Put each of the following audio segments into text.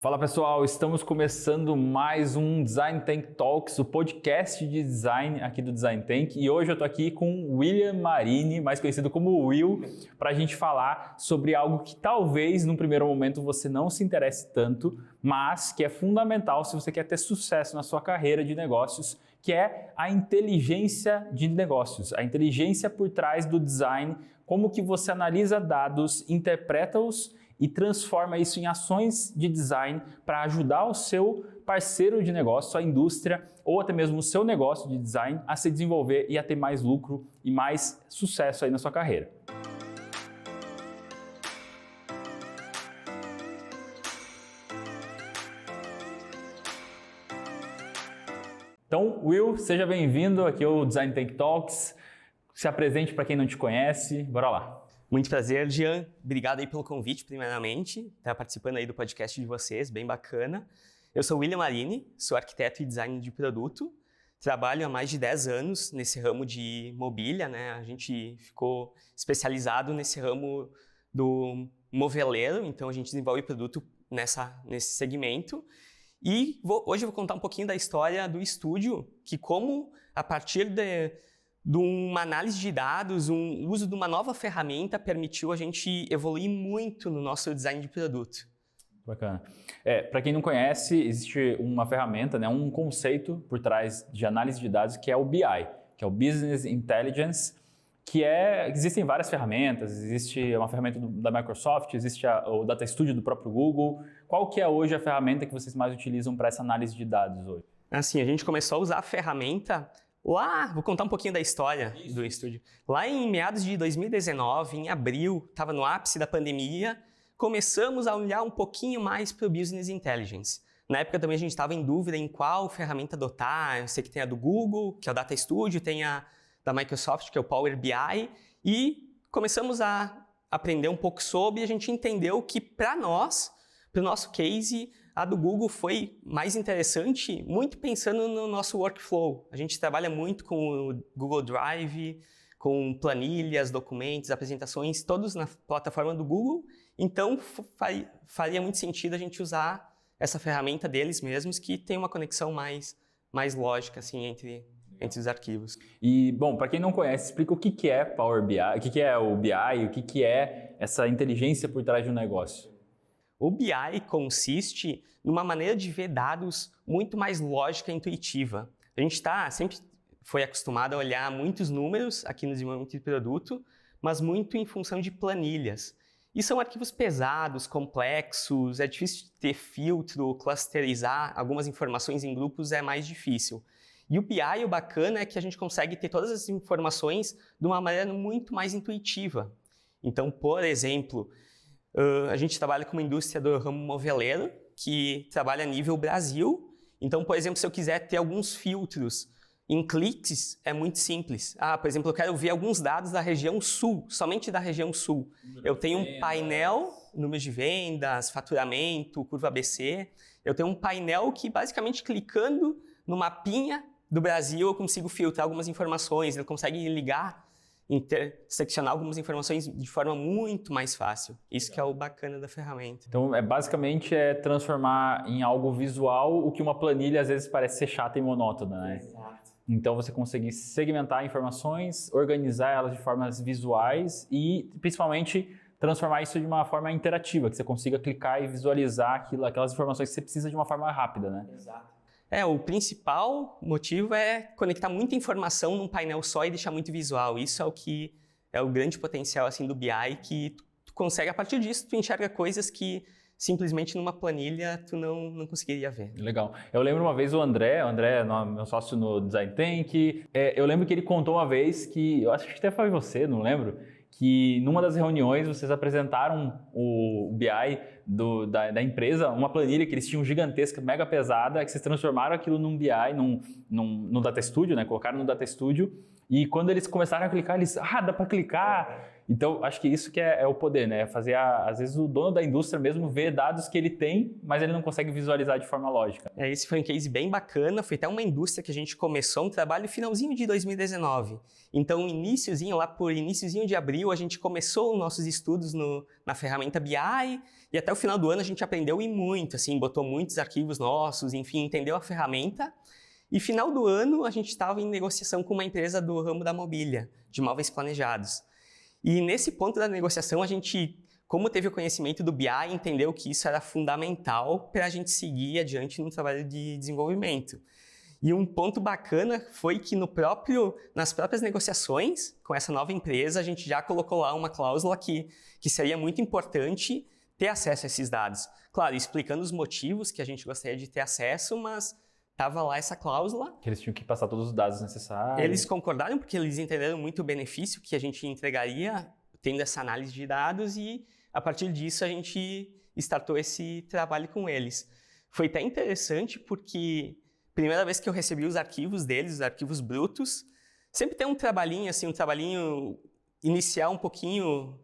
Fala pessoal, estamos começando mais um Design Tank Talks, o podcast de design aqui do Design Tank, e hoje eu tô aqui com o William Marini, mais conhecido como Will, para a gente falar sobre algo que talvez num primeiro momento você não se interesse tanto, mas que é fundamental se você quer ter sucesso na sua carreira de negócios, que é a inteligência de negócios, a inteligência por trás do design, como que você analisa dados, interpreta-os e transforma isso em ações de design para ajudar o seu parceiro de negócio, a indústria ou até mesmo o seu negócio de design a se desenvolver e a ter mais lucro e mais sucesso aí na sua carreira. Então, Will, seja bem-vindo aqui ao Design Tank Talks. Se apresente para quem não te conhece, bora lá. Muito prazer, Jean. Obrigado aí pelo convite, primeiramente. Tá participando aí do podcast de vocês, bem bacana. Eu sou o William Marini, sou arquiteto e designer de produto. Trabalho há mais de 10 anos nesse ramo de mobília, né? A gente ficou especializado nesse ramo do moveleiro, então a gente desenvolve produto nesse segmento. E hoje eu vou contar um pouquinho da história do estúdio, que como a partir de uma análise de dados, um uso de uma nova ferramenta permitiu a gente evoluir muito no nosso design de produto. Bacana. Para quem não conhece, existe uma ferramenta, né, um conceito por trás de análise de dados que é o BI, que é o Business Intelligence, existem várias ferramentas, existe uma ferramenta da Microsoft, existe o Data Studio do próprio Google. Qual que é hoje a ferramenta que vocês mais utilizam para essa análise de dados hoje? Assim, a gente começou a usar a ferramenta vou contar um pouquinho da história do estúdio. Lá em meados de 2019, em abril, estava no ápice da pandemia, começamos a olhar um pouquinho mais para o Business Intelligence. Na época também a gente estava em dúvida em qual ferramenta adotar. Eu sei que tem a do Google, que é o Data Studio, tem a da Microsoft, que é o Power BI, e começamos a aprender um pouco sobre, e a gente entendeu que para nós, para o nosso case, a do Google foi mais interessante, muito pensando no nosso workflow. A gente trabalha muito com o Google Drive, com planilhas, documentos, apresentações, todos na plataforma do Google. Então, faria muito sentido a gente usar essa ferramenta deles mesmos, que tem uma conexão mais lógica assim, entre os arquivos. E, bom, para quem não conhece, explica o que é Power BI, o que é o BI, o que é essa inteligência por trás de um negócio. O BI consiste numa maneira de ver dados muito mais lógica e intuitiva. A gente sempre foi acostumado a olhar muitos números aqui no desenvolvimento de produto, mas muito em função de planilhas. E são arquivos pesados, complexos, é difícil ter filtro, clusterizar algumas informações em grupos é mais difícil. E o BI, o bacana é que a gente consegue ter todas as informações de uma maneira muito mais intuitiva. Então, por exemplo, a gente trabalha com uma indústria do ramo moveleiro que trabalha a nível Brasil. Então, por exemplo, se eu quiser ter alguns filtros em cliques, é muito simples. Por exemplo, eu quero ver alguns dados da região sul, somente da região sul. Eu tenho um painel, número de vendas, faturamento, curva ABC. Eu tenho um painel que, basicamente, clicando no mapinha do Brasil, eu consigo filtrar algumas informações, ele consegue ligar, interseccionar algumas informações de forma muito mais fácil. Isso que é o bacana da ferramenta. Então, basicamente transformar em algo visual o que uma planilha às vezes parece ser chata e monótona, né? Exato. Então, você consegue segmentar informações, organizar elas de formas visuais e, principalmente, transformar isso de uma forma interativa, que você consiga clicar e visualizar aquelas informações que você precisa de uma forma rápida, né? Exato. O principal motivo é conectar muita informação num painel só e deixar muito visual. Isso é o que é o grande potencial assim, do BI, que tu consegue, a partir disso, tu enxerga coisas que simplesmente numa planilha tu não conseguiria ver. Legal. Eu lembro uma vez o André, meu sócio no Design Tank, eu lembro que ele contou uma vez que, eu acho que até foi você, não lembro, que numa das reuniões vocês apresentaram o BI da empresa, uma planilha que eles tinham gigantesca, mega pesada, que vocês transformaram aquilo num BI, no Data Studio, né? Colocaram no Data Studio, e quando eles começaram a clicar, dá para clicar, Então, acho que isso que é o poder, né? Fazer, às vezes, o dono da indústria mesmo ver dados que ele tem, mas ele não consegue visualizar de forma lógica. Esse foi um case bem bacana, foi até uma indústria que a gente começou um trabalho finalzinho de 2019. Então, lá por iniciozinho de abril, a gente começou os nossos estudos na ferramenta BI e até o final do ano a gente aprendeu e muito, assim, botou muitos arquivos nossos, enfim, entendeu a ferramenta. E final do ano a gente estava em negociação com uma empresa do ramo da mobília, de móveis planejados. E nesse ponto da negociação a gente, como teve o conhecimento do BI, entendeu que isso era fundamental para a gente seguir adiante no trabalho de desenvolvimento. E um ponto bacana foi que nas próprias negociações com essa nova empresa, a gente já colocou lá uma cláusula que seria muito importante ter acesso a esses dados. Claro, explicando os motivos que a gente gostaria de ter acesso, mas estava lá essa cláusula. Que eles tinham que passar todos os dados necessários. Eles concordaram porque eles entenderam muito o benefício que a gente entregaria tendo essa análise de dados e, a partir disso, a gente startou esse trabalho com eles. Foi até interessante porque, primeira vez que eu recebi os arquivos deles, os arquivos brutos, sempre tem um trabalhinho inicial um pouquinho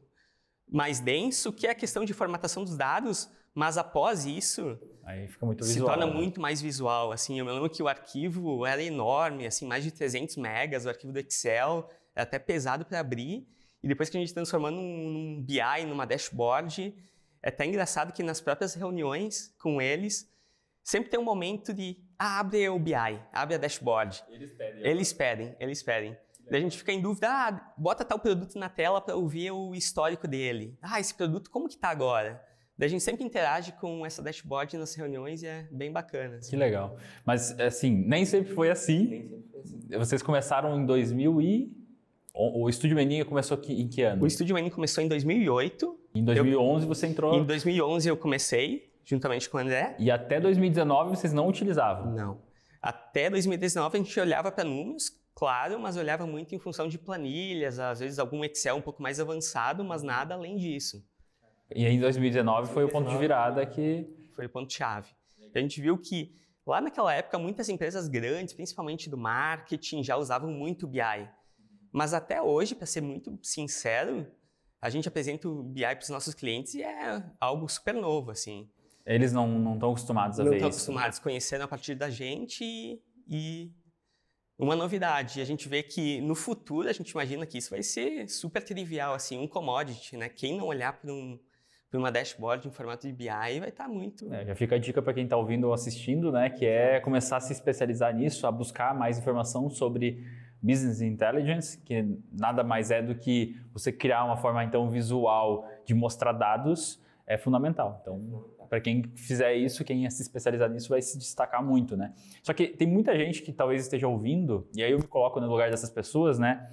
mais denso, que é a questão de formatação dos dados, mas após isso, aí fica muito se torna muito mais visual. Assim, eu me lembro que o arquivo era enorme, assim, mais de 300 megas, o arquivo do Excel, era até pesado para abrir. E depois que a gente transformou num BI, numa dashboard, é até engraçado que nas próprias reuniões com eles, sempre tem um momento de, abre o BI, abre a dashboard. Eles pedem. Daí a gente fica em dúvida, bota tal produto na tela para eu ver o histórico dele. Esse produto como que tá agora? Daí a gente sempre interage com essa dashboard nas reuniões e é bem bacana. Assim. Que legal. Mas, assim, nem sempre foi assim. Vocês começaram em 2000 e... O Estúdio Meninga começou em que ano? O Estúdio Meninga começou em 2008. Em 2011 você entrou... Em 2011 eu comecei, juntamente com o André. E até 2019 vocês não utilizavam? Não. Até 2019 a gente olhava para números, claro, mas olhava muito em função de planilhas, às vezes algum Excel um pouco mais avançado, mas nada além disso. E aí em 2019 foi o ponto de virada que... Foi o ponto-chave. A gente viu que lá naquela época muitas empresas grandes, principalmente do marketing, já usavam muito BI. Mas até hoje, para ser muito sincero, a gente apresenta o BI para os nossos clientes e é algo super novo, assim. Eles não estão acostumados a ver isso. Não estão acostumados, conhecendo a partir da gente e uma novidade. A gente vê que no futuro a gente imagina que isso vai ser super trivial, assim, um commodity, né? Quem não olhar para uma dashboard em formato de BI vai estar muito... Já fica a dica para quem está ouvindo ou assistindo, né? Que é começar a se especializar nisso, a buscar mais informação sobre Business Intelligence, que nada mais é do que você criar uma forma, então, visual de mostrar dados, é fundamental. Então, para quem fizer isso, quem se especializar nisso vai se destacar muito, né? Só que tem muita gente que talvez esteja ouvindo, e aí eu me coloco no lugar dessas pessoas, né?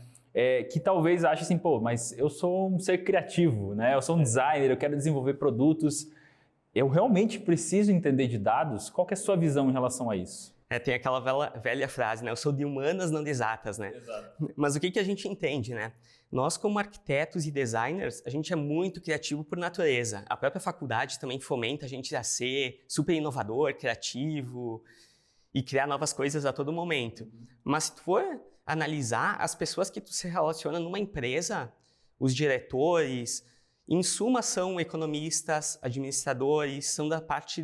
Que talvez ache assim, mas eu sou um ser criativo, né? Eu sou um designer, eu quero desenvolver produtos. Eu realmente preciso entender de dados? Qual que é a sua visão em relação a isso? Tem aquela velha frase, né? Eu sou de humanas, não de exatas, né? Exato. Mas o que a gente entende, né? Nós, como arquitetos e designers, a gente é muito criativo por natureza. A própria faculdade também fomenta a gente a ser super inovador, criativo e criar novas coisas a todo momento. Mas se tu for analisar as pessoas que tu se relaciona numa empresa, os diretores, em suma são economistas, administradores, são da parte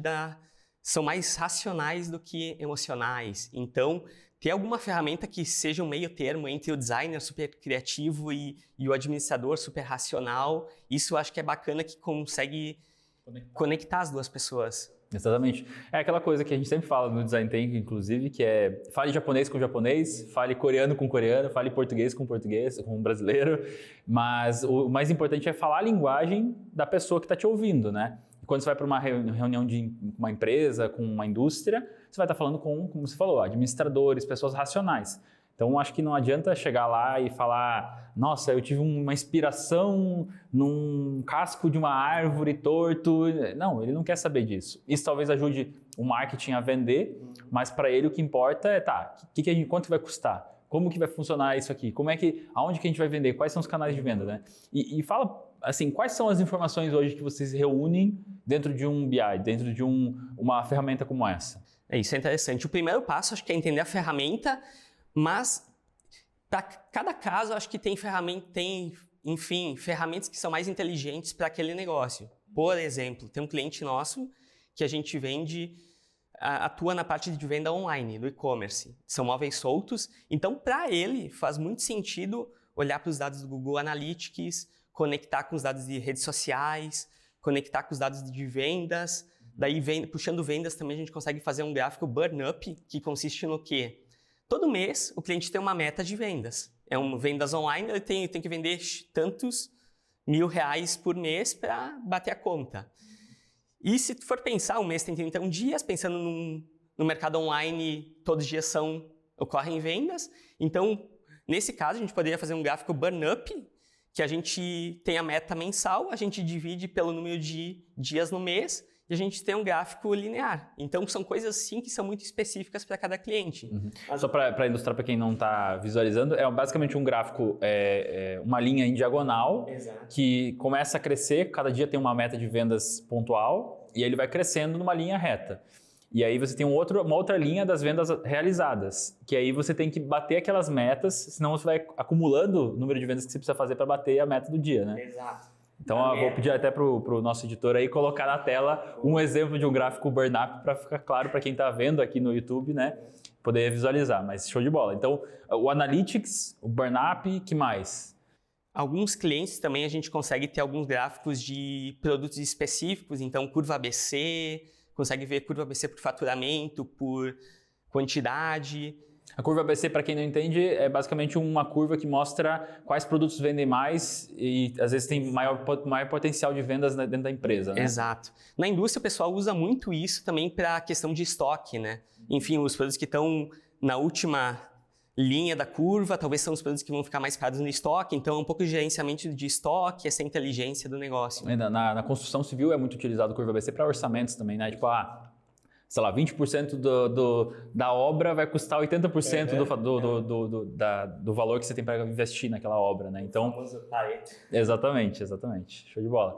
são mais racionais do que emocionais. Então, ter alguma ferramenta que seja um meio termo entre o designer super criativo e o administrador super racional, isso eu acho que é bacana, que consegue conectar as duas pessoas. Exatamente. É aquela coisa que a gente sempre fala no Design Thinking, inclusive, que é fale japonês com japonês, fale coreano com coreano, fale português, com brasileiro, mas o mais importante é falar a linguagem da pessoa que está te ouvindo, né? Quando você vai para uma reunião de uma empresa, com uma indústria, você vai estar falando com, como você falou, administradores, pessoas racionais. Então, acho que não adianta chegar lá e falar, nossa, eu tive uma inspiração num casco de uma árvore torto. Não, ele não quer saber disso. Isso talvez ajude o marketing a vender, mas para ele o que importa é, quanto vai custar? Como que vai funcionar isso aqui? Aonde que a gente vai vender? Quais são os canais de venda, né? E fala, assim, quais são as informações hoje que vocês reúnem dentro de um BI, dentro de uma ferramenta como essa? Isso é interessante. O primeiro passo, acho que é entender a ferramenta, mas para cada caso, acho que tem enfim, ferramentas que são mais inteligentes para aquele negócio. Por exemplo, tem um cliente nosso que a gente vende, atua na parte de venda online, do e-commerce. São móveis soltos, então para ele faz muito sentido olhar para os dados do Google Analytics, conectar com os dados de redes sociais, conectar com os dados de vendas. Daí, puxando vendas, também a gente consegue fazer um gráfico burn-up, que consiste no quê? Todo mês, o cliente tem uma meta de vendas. Vendas online, ele tem que vender tantos R$1.000 por mês para bater a conta. E se tu for pensar, um mês tem 31 dias, pensando no mercado online, todos os dias ocorrem vendas. Então, nesse caso, a gente poderia fazer um gráfico burn-up, que a gente tem a meta mensal, a gente divide pelo número de dias no mês, e a gente tem um gráfico linear. Então, são coisas sim que são muito específicas para cada cliente. Só para ilustrar para quem não está visualizando, é basicamente um gráfico, uma linha em diagonal. Exato. Que começa a crescer, cada dia tem uma meta de vendas pontual, e aí ele vai crescendo numa linha reta. E aí você tem uma outra linha das vendas realizadas, que aí você tem que bater aquelas metas, senão você vai acumulando o número de vendas que você precisa fazer para bater a meta do dia, né? Exato. Então, eu vou pedir até para o nosso editor aí colocar na tela um exemplo de um gráfico burn-up para ficar claro para quem está vendo aqui no YouTube, né? Poder visualizar, mas show de bola. Então, o Analytics, o burn-up, que mais? Alguns clientes também a gente consegue ter alguns gráficos de produtos específicos, então curva ABC, consegue ver curva ABC por faturamento, por quantidade. A curva ABC, para quem não entende, é basicamente uma curva que mostra quais produtos vendem mais e às vezes tem maior potencial de vendas dentro da empresa, né? Exato. Na indústria o pessoal usa muito isso também para a questão de estoque, né? Enfim, os produtos que estão na última linha da curva, talvez são os produtos que vão ficar mais caros no estoque, então é um pouco de gerenciamento de estoque, essa inteligência do negócio. Na construção civil é muito utilizado a curva ABC para orçamentos também, né? Tipo, sei lá, 20% da obra vai custar 80% do valor que você tem para investir naquela obra, né? Então, exatamente. Show de bola.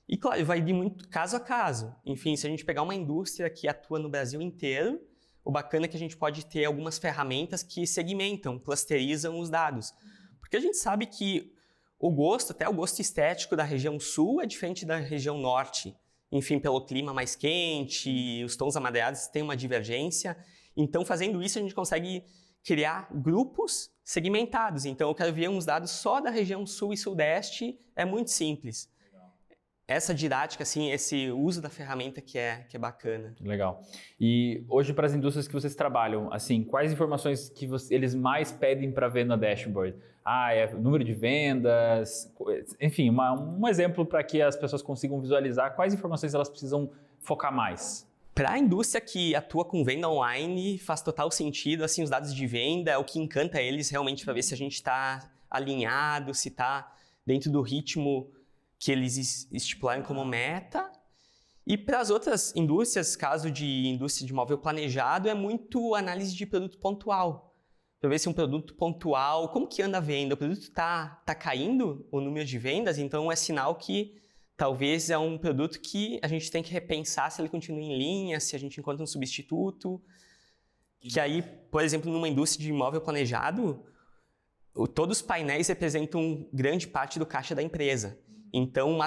E claro, vai de muito caso a caso. Enfim, se a gente pegar uma indústria que atua no Brasil inteiro, o bacana é que a gente pode ter algumas ferramentas que segmentam, clusterizam os dados. Porque a gente sabe que até o gosto estético da região sul é diferente da região norte. Enfim, pelo clima mais quente, os tons amadeirados têm uma divergência. Então, fazendo isso, a gente consegue criar grupos segmentados. Então, eu quero ver uns dados só da região sul e sudeste, é muito simples. Essa didática, assim, esse uso da ferramenta que é bacana. Legal. E hoje, para as indústrias que vocês trabalham, assim, quais informações que eles mais pedem para ver no dashboard? É número de vendas, enfim, um exemplo para que as pessoas consigam visualizar quais informações elas precisam focar mais. Para a indústria que atua com venda online, faz total sentido, assim, os dados de venda é o que encanta eles realmente para ver se a gente está alinhado, se está dentro do ritmo que eles estipularam como meta. E para as outras indústrias, caso de indústria de móvel planejado, é muito análise de produto pontual. Para ver se um produto pontual, como que anda a venda? O produto está caindo, o número de vendas, então é sinal que talvez é um produto que a gente tem que repensar se ele continua em linha, se a gente encontra um substituto. Que aí, por exemplo, numa indústria de imóvel planejado, todos os painéis representam grande parte do caixa da empresa. Então,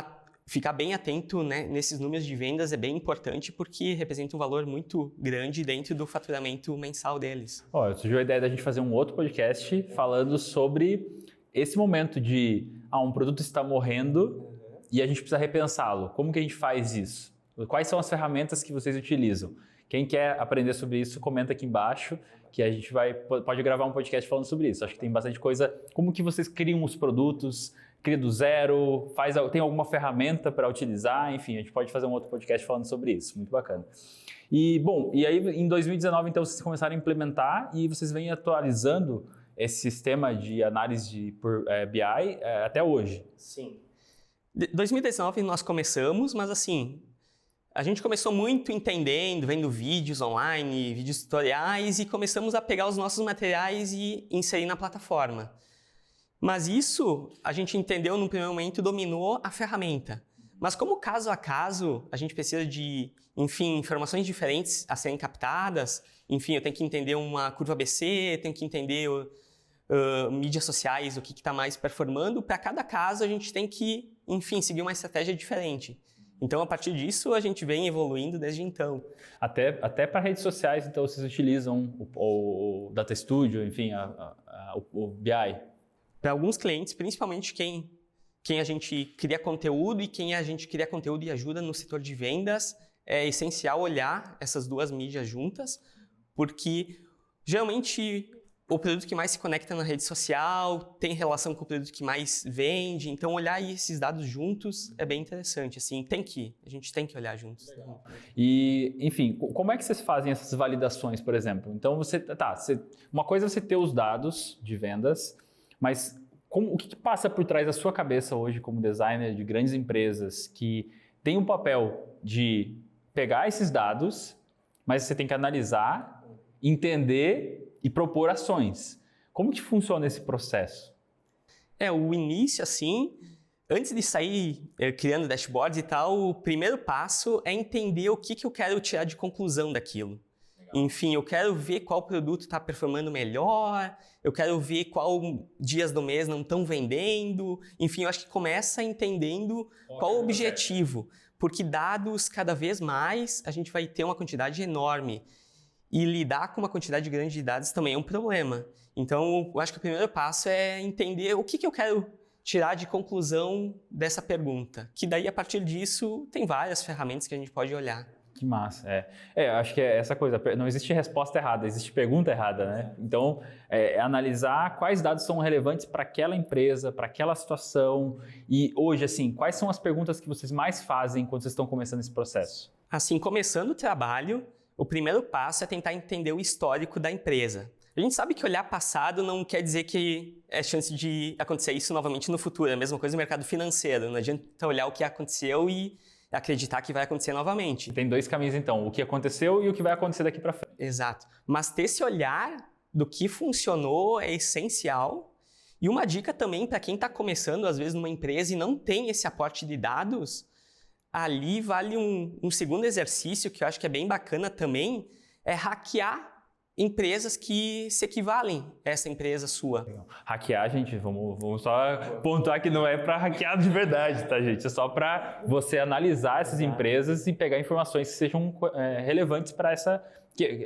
ficar bem atento, né, nesses números de vendas é bem importante porque representa um valor muito grande dentro do faturamento mensal deles. Surgiu a ideia da gente fazer um outro podcast falando sobre esse momento de um produto está morrendo e a gente precisa repensá-lo. Como que a gente faz isso? Quais são as ferramentas que vocês utilizam? Quem quer aprender sobre isso, comenta aqui embaixo que a gente pode gravar um podcast falando sobre isso. Acho que tem bastante coisa. Como que vocês criam os produtos? Cria do zero, tem alguma ferramenta para utilizar, enfim, a gente pode fazer um outro podcast falando sobre isso, muito bacana. E aí em 2019, então, vocês começaram a implementar e vocês vêm atualizando esse sistema de análise por BI até hoje. Sim. 2019 nós começamos, mas assim, a gente começou muito entendendo, vendo vídeos online, vídeos tutoriais e começamos a pegar os nossos materiais e inserir na plataforma. Mas isso, a gente entendeu no primeiro momento, dominou a ferramenta. Mas como caso a caso, a gente precisa de, enfim, informações diferentes a serem captadas, enfim, eu tenho que entender uma curva ABC, tenho que entender mídias sociais, o que está mais performando. Para cada caso, a gente tem que, enfim, seguir uma estratégia diferente. Então, a partir disso, a gente vem evoluindo desde então. Até para redes sociais, então, vocês utilizam o Data Studio, enfim, o BI? Para alguns clientes, principalmente quem a gente cria conteúdo e quem a gente cria conteúdo e ajuda no setor de vendas, é essencial olhar essas duas mídias juntas, porque geralmente o produto que mais se conecta na rede social tem relação com o produto que mais vende, então olhar esses dados juntos é bem interessante, assim, a gente tem que olhar juntos. Legal. E, enfim, como é que vocês fazem essas validações, por exemplo? Então, uma coisa é você ter os dados de vendas, mas o que passa por trás da sua cabeça hoje como designer de grandes empresas que tem um papel de pegar esses dados, mas você tem que analisar, entender e propor ações. Como que funciona esse processo? O início, assim, antes de sair criando dashboards e tal, o primeiro passo é entender o que eu quero tirar de conclusão daquilo. Legal. Enfim, eu quero ver qual produto está performando melhor, eu quero ver qual dias do mês não estão vendendo. Enfim, eu acho que começa entendendo qual o objetivo, porque dados, cada vez mais, a gente vai ter uma quantidade enorme. E lidar com uma quantidade grande de dados também é um problema. Então, eu acho que o primeiro passo é entender o que eu quero tirar de conclusão dessa pergunta. Que daí, a partir disso, tem várias ferramentas que a gente pode olhar. Que massa. Acho que é essa coisa, não existe resposta errada, existe pergunta errada, né? Então, analisar quais dados são relevantes para aquela empresa, para aquela situação. E hoje, assim, quais são as perguntas que vocês mais fazem quando vocês estão começando esse processo? Assim, começando o trabalho, o primeiro passo é tentar entender o histórico da empresa. A gente sabe que olhar passado não quer dizer que é chance de acontecer isso novamente no futuro. É a mesma coisa no mercado financeiro. Não adianta olhar o que aconteceu e acreditar que vai acontecer novamente. Tem dois caminhos, então. O que aconteceu e o que vai acontecer daqui para frente. Exato. Mas ter esse olhar do que funcionou é essencial. E uma dica também para quem está começando, às vezes, numa empresa e não tem esse aporte de dados, ali vale um segundo exercício que eu acho que é bem bacana também, é hackear empresas que se equivalem a essa empresa sua. Hackear, gente, vamos só pontuar que não é para hackear de verdade, tá, gente? É só para você analisar essas empresas e pegar informações que sejam relevantes para essa...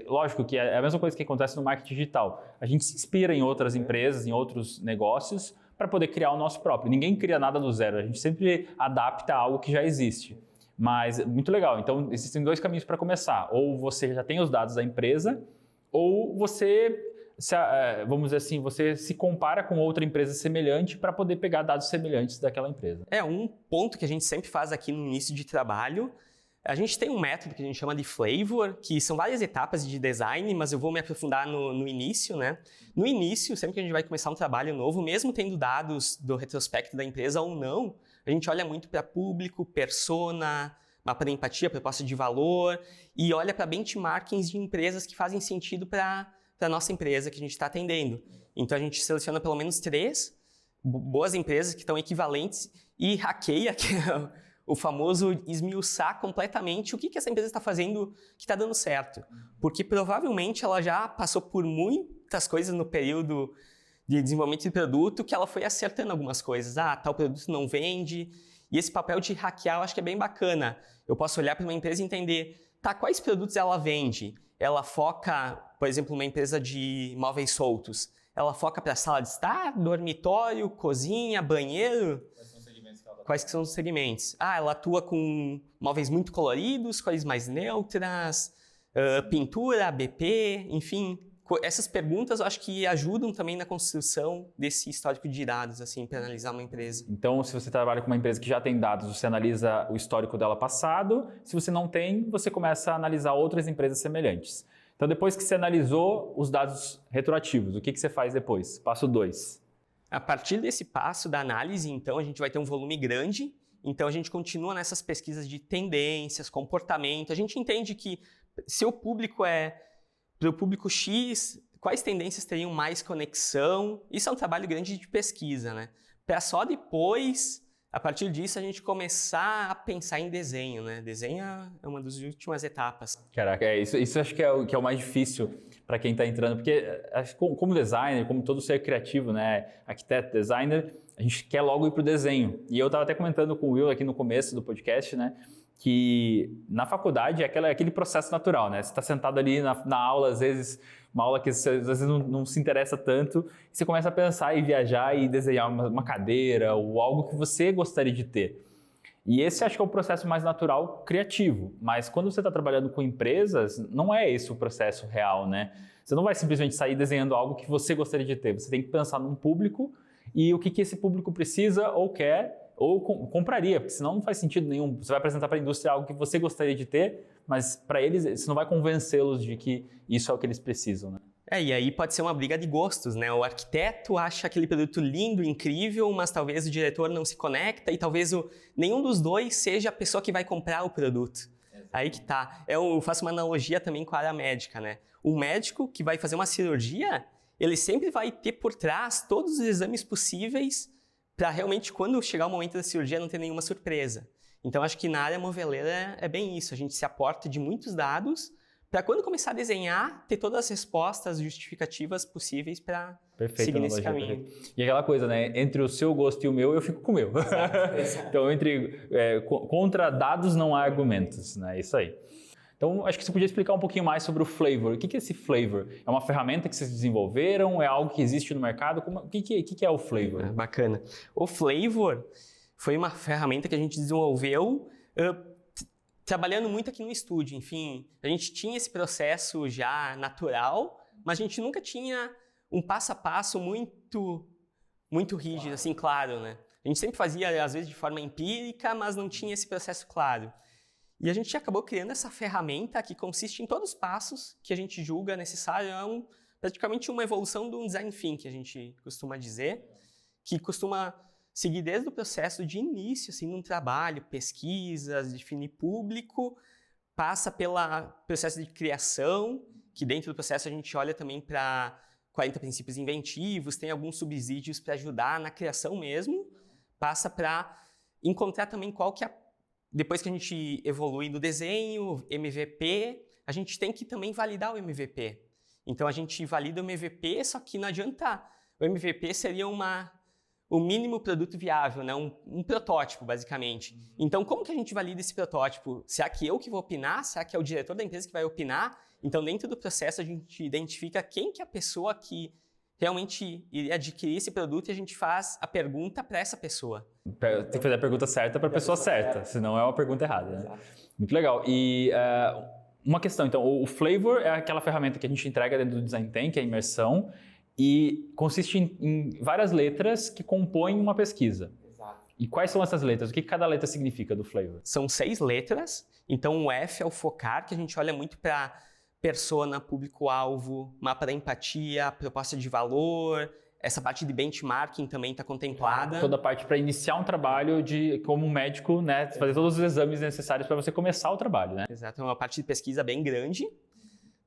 lógico que é a mesma coisa que acontece no marketing digital. A gente se inspira em outras empresas, em outros negócios, para poder criar o nosso próprio. Ninguém cria nada do zero, a gente sempre adapta algo que já existe. Mas, muito legal. Então, existem dois caminhos para começar. Ou você já tem os dados da empresa, ou você, vamos dizer assim, você se compara com outra empresa semelhante para poder pegar dados semelhantes daquela empresa. Um ponto que a gente sempre faz aqui no início de trabalho, a gente tem um método que a gente chama de flavor, que são várias etapas de design, mas eu vou me aprofundar no início, né? No início, sempre que a gente vai começar um trabalho novo, mesmo tendo dados do retrospecto da empresa ou não, a gente olha muito para público, persona, mapa de empatia, proposta de valor e olha para benchmarkings de empresas que fazem sentido para a nossa empresa que a gente está atendendo. Então, a gente seleciona pelo menos 3 boas empresas que estão equivalentes e hackeia, que é o famoso esmiuçar completamente o que essa empresa está fazendo que está dando certo. Porque provavelmente ela já passou por muitas coisas no período de desenvolvimento de produto que ela foi acertando algumas coisas. Tal produto não vende. E esse papel de hackear eu acho que é bem bacana. Eu posso olhar para uma empresa e entender, quais produtos ela vende? Ela foca, por exemplo, uma empresa de móveis soltos. Ela foca para sala de estar, dormitório, cozinha, banheiro? Quais que são os segmentos? Ela atua com móveis muito coloridos, cores mais neutras, pintura, ABP, enfim. Essas perguntas eu acho que ajudam também na construção desse histórico de dados, assim, para analisar uma empresa. Então, se você trabalha com uma empresa que já tem dados, você analisa o histórico dela passado. Se você não tem, você começa a analisar outras empresas semelhantes. Então, depois que você analisou os dados retroativos, o que você faz depois? Passo 2. A partir desse passo da análise, então, a gente vai ter um volume grande. Então, a gente continua nessas pesquisas de tendências, comportamento. A gente entende que se o público para o público X, quais tendências teriam mais conexão? Isso é um trabalho grande de pesquisa, né? Para só depois A partir disso, a gente começar a pensar em desenho, né? Desenho é uma das últimas etapas. Caraca, isso acho que é o mais difícil para quem está entrando, porque acho que como designer, como todo ser criativo, né, arquiteto, designer, a gente quer logo ir para o desenho. E eu estava até comentando com o Will aqui no começo do podcast, né, que na faculdade é aquele processo natural, né? Você está sentado ali na aula, às vezes, uma aula que você, às vezes não se interessa tanto, e você começa a pensar e viajar e desenhar uma cadeira ou algo que você gostaria de ter. E esse acho que é o processo mais natural criativo, mas quando você está trabalhando com empresas, não é esse o processo real, né? Você não vai simplesmente sair desenhando algo que você gostaria de ter, você tem que pensar num público e o que esse público precisa ou quer ou compraria, porque senão não faz sentido nenhum. Você vai apresentar para a indústria algo que você gostaria de ter, mas para eles, você não vai convencê-los de que isso é o que eles precisam, né? E aí pode ser uma briga de gostos, né? O arquiteto acha aquele produto lindo, incrível, mas talvez o diretor não se conecta e talvez nenhum dos dois seja a pessoa que vai comprar o produto. Aí que tá. Eu faço uma analogia também com a área médica, né? O médico que vai fazer uma cirurgia, ele sempre vai ter por trás todos os exames possíveis para realmente, quando chegar o momento da cirurgia, não ter nenhuma surpresa. Então, acho que na área moveleira é bem isso. A gente se aporta de muitos dados para quando começar a desenhar, ter todas as respostas justificativas possíveis para seguir nesse caminho. Perfeito. E aquela coisa, né? Entre o seu gosto e o meu, eu fico com o meu. Exato. Então, contra dados não há argumentos, né? Isso aí. Então, acho que você podia explicar um pouquinho mais sobre o Flavor. O que é esse Flavor? É uma ferramenta que vocês desenvolveram? É algo que existe no mercado? O que é o Flavor? Bacana. O Flavor foi uma ferramenta que a gente desenvolveu trabalhando muito aqui no estúdio. Enfim, a gente tinha esse processo já natural, mas a gente nunca tinha um passo a passo muito rígido, assim, claro, né? A gente sempre fazia, às vezes, de forma empírica, mas não tinha esse processo claro. E a gente acabou criando essa ferramenta que consiste em todos os passos que a gente julga necessário. É praticamente uma evolução do design thinking, a gente costuma dizer, que costuma seguir desde o processo de início, assim, num trabalho, pesquisas, definir público, passa pelo processo de criação, que dentro do processo a gente olha também para 40 princípios inventivos, tem alguns subsídios para ajudar na criação mesmo, passa para encontrar também qual que é depois que a gente evolui no desenho, MVP, a gente tem que também validar o MVP. Então, a gente valida o MVP, só que não adianta. O MVP seria o mínimo produto viável, né? Um protótipo, basicamente. Então, como que a gente valida esse protótipo? Será que eu que vou opinar? Será que é o diretor da empresa que vai opinar? Então, dentro do processo, a gente identifica quem que é a pessoa que realmente iria adquirir esse produto e a gente faz a pergunta para essa pessoa. Tem que fazer a pergunta certa para a pessoa certa, senão é uma pergunta errada, né? Muito legal. E uma questão, então, o Flavor é aquela ferramenta que a gente entrega dentro do Design Tank, é a imersão, e consiste em várias letras que compõem uma pesquisa. Exato. E quais são essas letras? O que cada letra significa do Flavor? São 6 letras, então o F é o focar, que a gente olha muito para persona, público-alvo, mapa da empatia, proposta de valor, essa parte de benchmarking também está contemplada. Toda a parte para iniciar um trabalho como médico, né? Fazer todos os exames necessários para você começar o trabalho, né? Exato, é uma parte de pesquisa bem grande.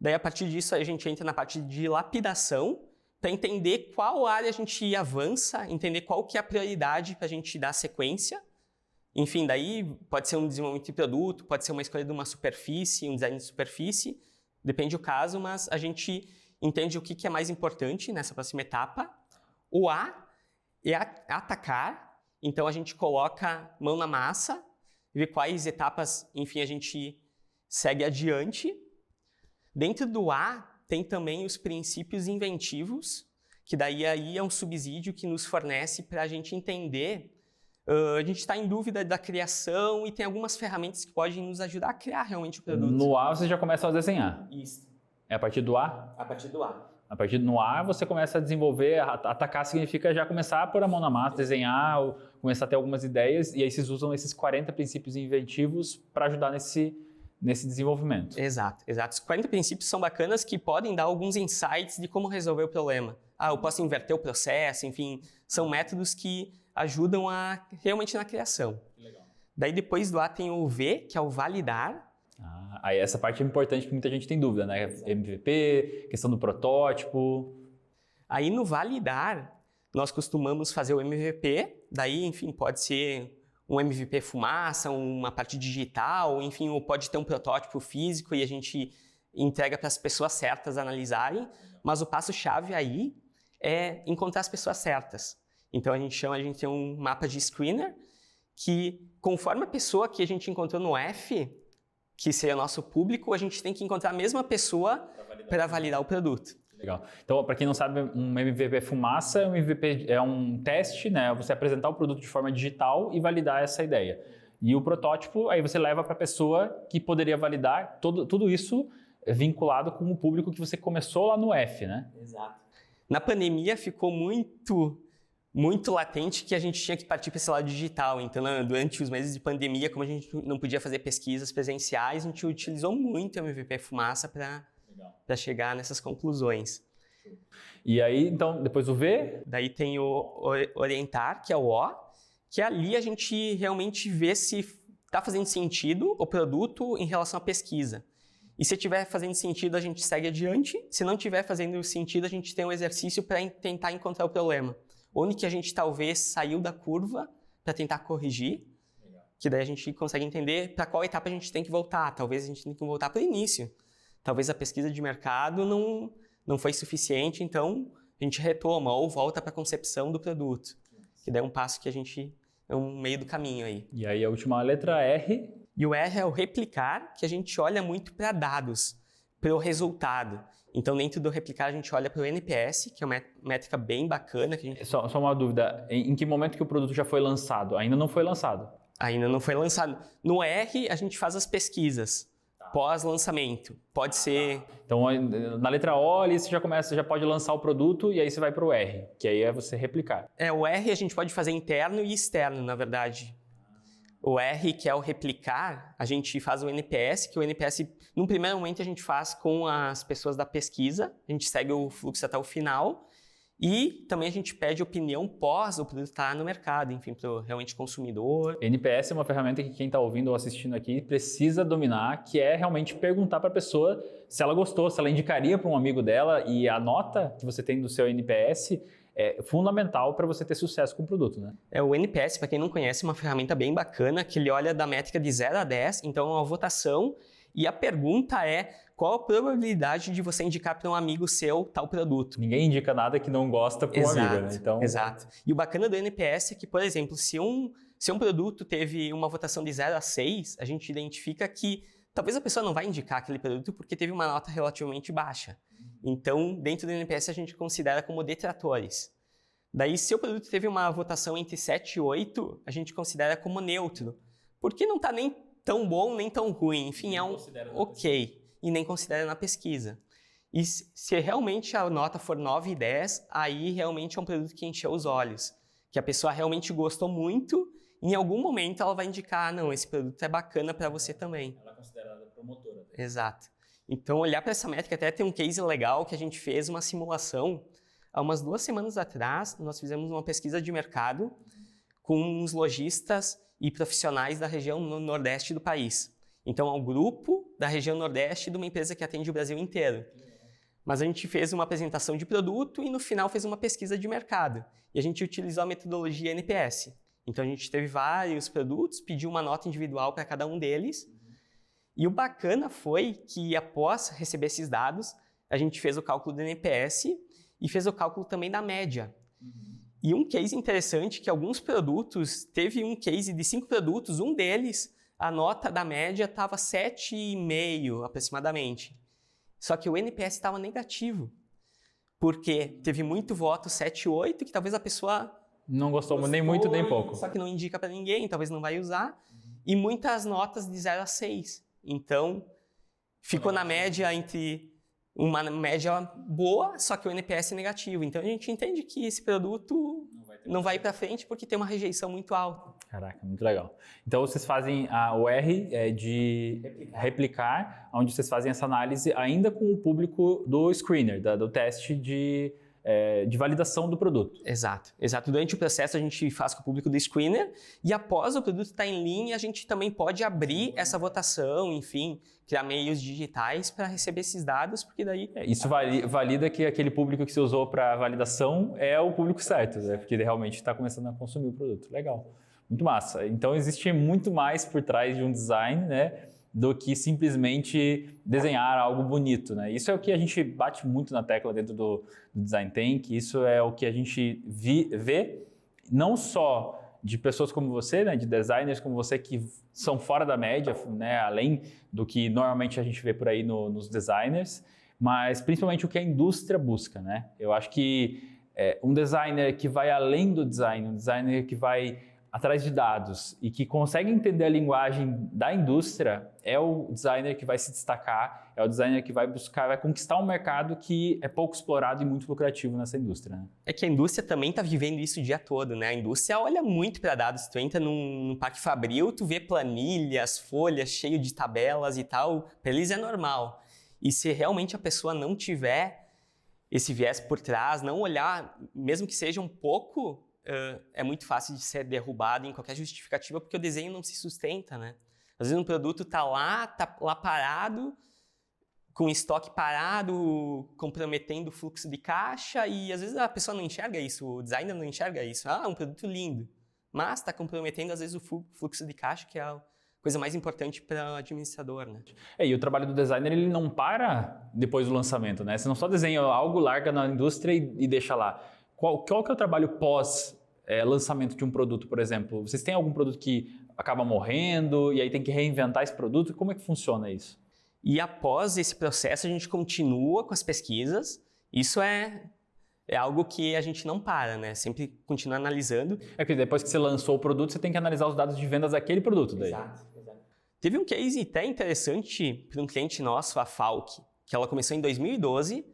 Daí, a partir disso, a gente entra na parte de lapidação, para entender qual área a gente avança, entender qual que é a prioridade para a gente dar sequência. Enfim, daí pode ser um desenvolvimento de produto, pode ser uma escolha de uma superfície, um design de superfície, depende do caso, mas a gente entende o que é mais importante nessa próxima etapa. O A é atacar, então a gente coloca mão na massa, vê quais etapas, enfim, a gente segue adiante. Dentro do A tem também os princípios inventivos, que daí aí é um subsídio que nos fornece para a gente entender. A gente está em dúvida da criação e tem algumas ferramentas que podem nos ajudar a criar realmente o produto. No A você já começa a desenhar. Isso. É a partir do A? A partir do A. A partir do A você começa a desenvolver, atacar significa já começar a pôr a mão na massa, desenhar, ou começar a ter algumas ideias, e aí vocês usam esses 40 princípios inventivos para ajudar nesse desenvolvimento. Exato. Os 40 princípios são bacanas que podem dar alguns insights de como resolver o problema. Eu posso inverter o processo, enfim, são métodos que ajudam realmente na criação. Legal. Daí depois do A tem o V, que é o validar. Aí essa parte é importante que muita gente tem dúvida, né? MVP, questão do protótipo. Aí no validar, nós costumamos fazer o MVP, daí, enfim, pode ser um MVP fumaça, uma parte digital, enfim, ou pode ter um protótipo físico e a gente entrega para as pessoas certas analisarem, mas o passo-chave aí é encontrar as pessoas certas. Então a gente tem um mapa de screener que, conforme a pessoa que a gente encontrou no F, que seria nosso público, a gente tem que encontrar a mesma pessoa para validar o produto. Legal. Então, para quem não sabe, um MVP fumaça, um MVP é um teste, né? Você apresentar o produto de forma digital e validar essa ideia. E o protótipo, aí você leva para a pessoa que poderia validar tudo isso vinculado com o público que você começou lá no F, né? Exato. Na pandemia ficou muito latente que a gente tinha que partir para esse lado digital. Então, durante os meses de pandemia, como a gente não podia fazer pesquisas presenciais, a gente utilizou muito o MVP fumaça para chegar nessas conclusões. E aí, então, depois o V? Daí tem o orientar, que é o O, que ali a gente realmente vê se está fazendo sentido o produto em relação à pesquisa. E se estiver fazendo sentido, a gente segue adiante. Se não estiver fazendo sentido, a gente tem um exercício para tentar encontrar o problema. Onde que a gente talvez saiu da curva para tentar corrigir, que daí a gente consegue entender para qual etapa a gente tem que voltar. Talvez a gente tenha que voltar para o início. Talvez a pesquisa de mercado não foi suficiente, então a gente retoma ou volta para a concepção do produto. Que daí é um passo que a gente é um meio do caminho aí. E aí a última letra, R. E o R é o replicar, que a gente olha muito para dados, para o resultado. Então, dentro do replicar, a gente olha para o NPS, que é uma métrica bem bacana. Que a gente... Só uma dúvida, em que momento que o produto já foi lançado? Ainda não foi lançado? Ainda não foi lançado. No R, a gente faz as pesquisas. Pós-lançamento. Pode ser... Então, na letra O, ali você já pode lançar o produto e aí você vai para o R, que aí é você replicar. O R a gente pode fazer interno e externo, na verdade. O R, que é o replicar, a gente faz o NPS, que o NPS, num primeiro momento, a gente faz com as pessoas da pesquisa, a gente segue o fluxo até o final, e também a gente pede opinião pós o produto estar no mercado, enfim, para o realmente consumidor. NPS é uma ferramenta que quem está ouvindo ou assistindo aqui precisa dominar, que é realmente perguntar para a pessoa se ela gostou, se ela indicaria para um amigo dela, e a nota que você tem do seu NPS é fundamental para você ter sucesso com o produto, né? O NPS, para quem não conhece, é uma ferramenta bem bacana, que ele olha da métrica de 0 a 10, então é uma votação, e a pergunta é qual a probabilidade de você indicar para um amigo seu tal produto? Ninguém indica nada que não gosta para um amigo, né? Então... Exato. E o bacana do NPS é que, por exemplo, se um produto teve uma votação de 0 a 6, a gente identifica que talvez a pessoa não vai indicar aquele produto porque teve uma nota relativamente baixa. Então, dentro do NPS, a gente considera como detratores. Daí, se o produto teve uma votação entre 7 e 8, a gente considera como neutro, porque não está nem tão bom, nem tão ruim. Enfim, é um ok, e nem considera na pesquisa. E se realmente a nota for 9 e 10, aí realmente é um produto que encheu os olhos, que a pessoa realmente gostou muito, e em algum momento ela vai indicar, não, esse produto é bacana para você também. Ela é considerada promotora. Exato. Então, olhar para essa métrica, até tem um case legal que a gente fez uma simulação. Há umas 2 semanas atrás, nós fizemos uma pesquisa de mercado com uns lojistas e profissionais da região nordeste do país. Então, é um grupo da região nordeste de uma empresa que atende o Brasil inteiro. Mas a gente fez uma apresentação de produto e, no final, fez uma pesquisa de mercado. E a gente utilizou a metodologia NPS. Então, a gente teve vários produtos, pediu uma nota individual para cada um deles. E o bacana foi que, após receber esses dados, a gente fez o cálculo do NPS e fez o cálculo também da média. E um case interessante que alguns produtos, teve um case de 5 produtos, um deles, a nota da média estava 7,5 aproximadamente. Só que o NPS estava negativo, porque teve muito voto 7,8, que talvez a pessoa... Não gostou nem muito nem pouco. Só que não indica para ninguém, talvez não vai usar. E muitas notas de 0 a 6. Então, ficou na média entre uma média boa, só que o NPS é negativo. Então, a gente entende que esse produto não vai para frente porque tem uma rejeição muito alta. Caraca, muito legal. Então, vocês fazem o R de replicar, onde vocês fazem essa análise ainda com o público do screener, do teste de de validação do produto. Exato. Durante o processo a gente faz com o público do screener e após o produto estar em linha, a gente também pode abrir essa votação, enfim, criar meios digitais para receber esses dados, porque daí... Isso valida que aquele público que você usou para validação é o público certo, né? Porque ele realmente está começando a consumir o produto. Legal. Muito massa. Então existe muito mais por trás de um design, né, do que simplesmente desenhar algo bonito, né? Isso é o que a gente bate muito na tecla dentro do Design Tank, isso é o que a gente vê, não só de pessoas como você, né, de designers como você que são fora da média, né, além do que normalmente a gente vê por aí nos designers, mas principalmente o que a indústria busca, né? Eu acho que um designer que vai além do design, um designer que vai atrás de dados e que consegue entender a linguagem da indústria é o designer que vai se destacar, é o designer que vai buscar, vai conquistar um mercado que é pouco explorado e muito lucrativo nessa indústria, né? É que a indústria também está vivendo isso o dia todo, né? A indústria olha muito para dados. Tu entra num parque fabril, tu vê planilhas, folhas cheio de tabelas e tal. Para eles é normal. E se realmente a pessoa não tiver esse viés por trás, não olhar, mesmo que seja um pouco... é muito fácil de ser derrubado em qualquer justificativa porque o desenho não se sustenta, né? Às vezes um produto tá lá parado, com estoque parado, comprometendo o fluxo de caixa e às vezes a pessoa não enxerga isso, o designer não enxerga isso. Um produto lindo, mas está comprometendo às vezes o fluxo de caixa, que é a coisa mais importante para o administrador, né? E o trabalho do designer ele não para depois do lançamento, né? Você não só desenha algo, larga na indústria e deixa lá. Qual que é o trabalho pós-lançamento de um produto, por exemplo? Vocês têm algum produto que acaba morrendo e aí tem que reinventar esse produto? Como é que funciona isso? E após esse processo, a gente continua com as pesquisas. Isso é algo que a gente não para, né? Sempre continua analisando. É que depois que você lançou o produto, você tem que analisar os dados de vendas daquele produto daí. Exato. Teve um case até interessante para um cliente nosso, a Falk, que ela começou em 2012.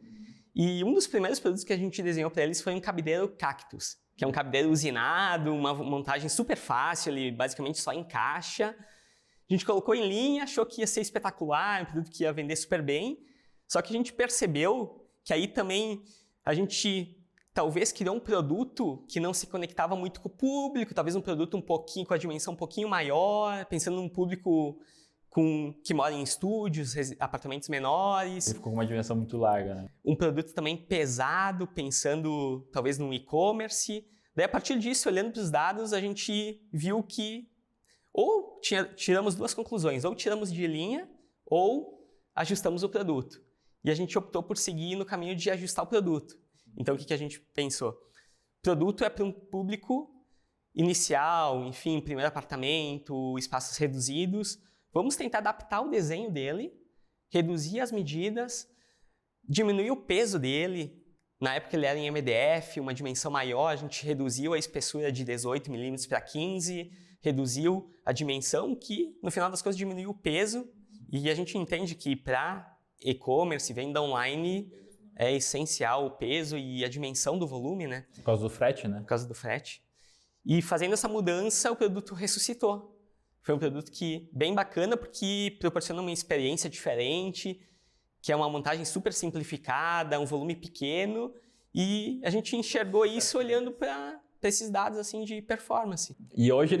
E um dos primeiros produtos que a gente desenhou para eles foi um cabideiro cactus, que é um cabideiro usinado, uma montagem super fácil, ele basicamente só encaixa. A gente colocou em linha, achou que ia ser espetacular, um produto que ia vender super bem, só que a gente percebeu que aí também a gente talvez criou um produto que não se conectava muito com o público, talvez um produto com a dimensão um pouquinho maior, pensando num público que mora em estúdios, apartamentos menores. Ele ficou com uma dimensão muito larga, né? Um produto também pesado, pensando talvez no e-commerce. Daí, a partir disso, olhando para os dados, a gente viu que ou tiramos duas conclusões, ou tiramos de linha, ou ajustamos o produto. E a gente optou por seguir no caminho de ajustar o produto. Então, o que a gente pensou? Produto é para um público inicial, enfim, primeiro apartamento, espaços reduzidos. Vamos tentar adaptar o desenho dele, reduzir as medidas, diminuir o peso dele. Na época ele era em MDF, uma dimensão maior, a gente reduziu a espessura de 18 milímetros para 15, reduziu a dimensão que, no final das contas, diminuiu o peso. E a gente entende que para e-commerce, venda online, é essencial o peso e a dimensão do volume, né? Por causa do frete, né? Por causa do frete. E fazendo essa mudança, o produto ressuscitou. Foi um produto bem bacana porque proporciona uma experiência diferente, que é uma montagem super simplificada, um volume pequeno, e a gente enxergou isso olhando para esses dados assim, de performance. E hoje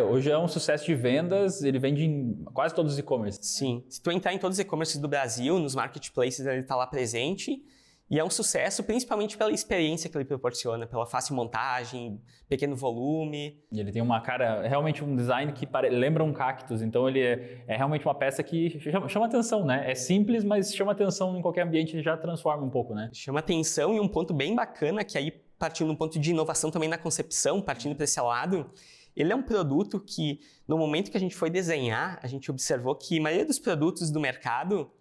hoje é um sucesso de vendas, ele vende em quase todos os e-commerce. Sim, se tu entrar em todos os e-commerces do Brasil, nos marketplaces, ele está lá presente. E é um sucesso principalmente pela experiência que ele proporciona, pela fácil montagem, pequeno volume. E ele tem uma cara, realmente um design que lembra um cactus, então ele é realmente uma peça que chama atenção, né? É simples, mas chama atenção em qualquer ambiente e já transforma um pouco, né? Chama atenção e um ponto bem bacana, que aí partindo de um ponto de inovação também na concepção, partindo para esse lado, ele é um produto que no momento que a gente foi desenhar, a gente observou que a maioria dos produtos do mercado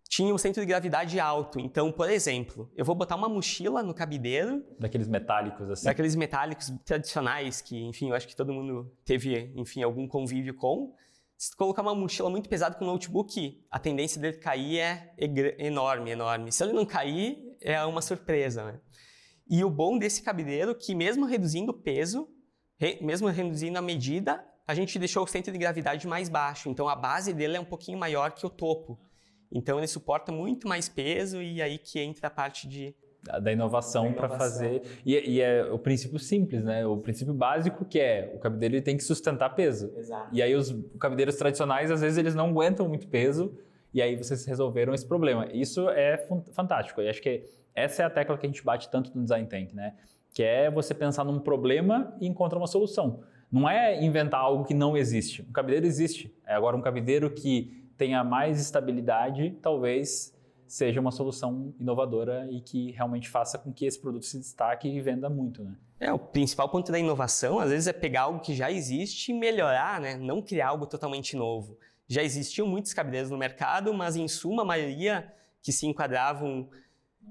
tinha um centro de gravidade alto. Então, por exemplo, eu vou botar uma mochila no cabideiro. Daqueles metálicos, assim. Daqueles metálicos tradicionais que, enfim, eu acho que todo mundo teve, enfim, algum convívio com. Se tu colocar uma mochila muito pesada com notebook, a tendência dele cair é enorme, enorme. Se ele não cair, é uma surpresa, né? E o bom desse cabideiro é que mesmo reduzindo o peso, mesmo reduzindo a medida, a gente deixou o centro de gravidade mais baixo. Então, a base dele é um pouquinho maior que o topo. Então, ele suporta muito mais peso e aí que entra a parte de Da inovação para fazer. E é o princípio simples, né? O princípio básico que é o cabide ele tem que sustentar peso. Exato. E aí os cabideiros tradicionais, às vezes, eles não aguentam muito peso e aí vocês resolveram esse problema. Isso é fantástico. E acho que essa é a tecla que a gente bate tanto no Design Tank, né? Que é você pensar num problema e encontrar uma solução. Não é inventar algo que não existe. Um cabideiro existe. Agora, um cabideiro que tenha mais estabilidade, talvez seja uma solução inovadora e que realmente faça com que esse produto se destaque e venda muito, né? O principal ponto da inovação, às vezes, é pegar algo que já existe e melhorar, né? Não criar algo totalmente novo. Já existiam muitos cabideiros no mercado, mas, em suma, a maioria que se enquadravam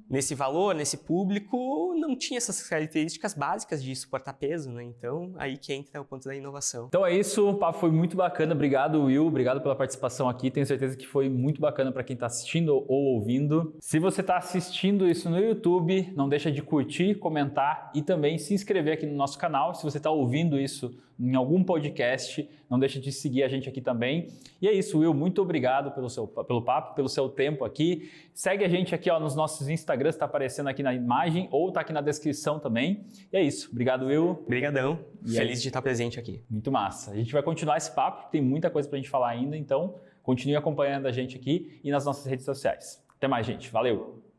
nesse valor, nesse público, não tinha essas características básicas de suportar peso, né? Então, aí que entra o ponto da inovação. Então é isso, o papo foi muito bacana. Obrigado, Will. Obrigado pela participação aqui. Tenho certeza que foi muito bacana para quem está assistindo ou ouvindo. Se você está assistindo isso no YouTube, não deixa de curtir, comentar e também se inscrever aqui no nosso canal. Se você está ouvindo isso em algum podcast, não deixa de seguir a gente aqui também. E é isso, Will. Muito obrigado pelo papo, pelo seu tempo aqui. Segue a gente aqui nos nossos Instagrams, está aparecendo aqui na imagem ou está aqui na descrição também. E é isso. Obrigado, Will. Obrigadão. Feliz de estar presente aqui. Muito massa. A gente vai continuar esse papo, tem muita coisa para a gente falar ainda, então continue acompanhando a gente aqui e nas nossas redes sociais. Até mais, gente. Valeu!